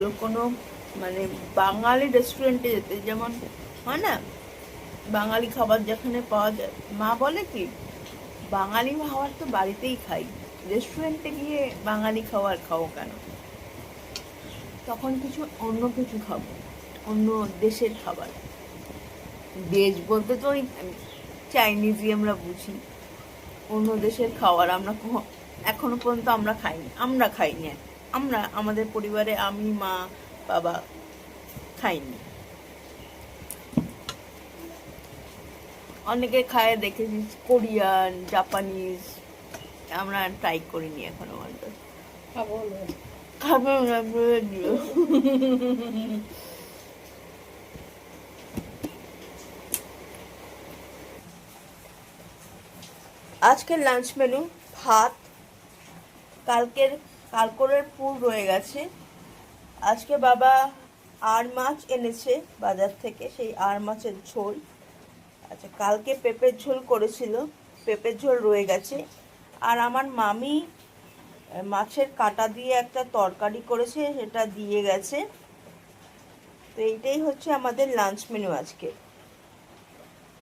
কোনো মানে বাঙালি রেস্টুরেন্টে যেতে, যেমন হয় না বাঙালি খাবার যেখানে পাওয়া যায়, মা বলে কি বাঙালি খাবার তো বাড়িতেই খাই, রেস্টুরেন্টে গিয়ে বাঙালি খাবার খাও কেন? তখন অন্য কিছু খাবো, অন্য দেশের খাবার। দেশ বলতে তো ওই চাইনিজই আমরা বুঝি। অন্য দেশের খাবার আমরা এখনো পর্যন্ত আমরা খাইনি। আমরা আমাদের পরিবারে আমি, মা, বাবা খাইনি। অনেকে খায় দেখেছি, কোরিয়ান, জাপানিজ, আমরা ট্রাই করিনি এখনো পর্যন্ত। খাবো না। খাবো না বলে দিও। আজকের লাঞ্চ মেনু ভাত, কালকের পুর রয়ে গেছে। আজকে বাবা আর মাছ এনেছে বাজার থেকে, সেই আর মাছের ঝোল। আচ্ছা, কালকে পেঁপের ঝোল করেছিল, পেঁপের ঝোল রয়ে গেছে। আর আমার মামি মাছের কাঁটা দিয়ে একটা তরকারি করেছে, সেটা দিয়ে গেছে। তো এইটাই হচ্ছে আমাদের লাঞ্চ মেনু আজকে।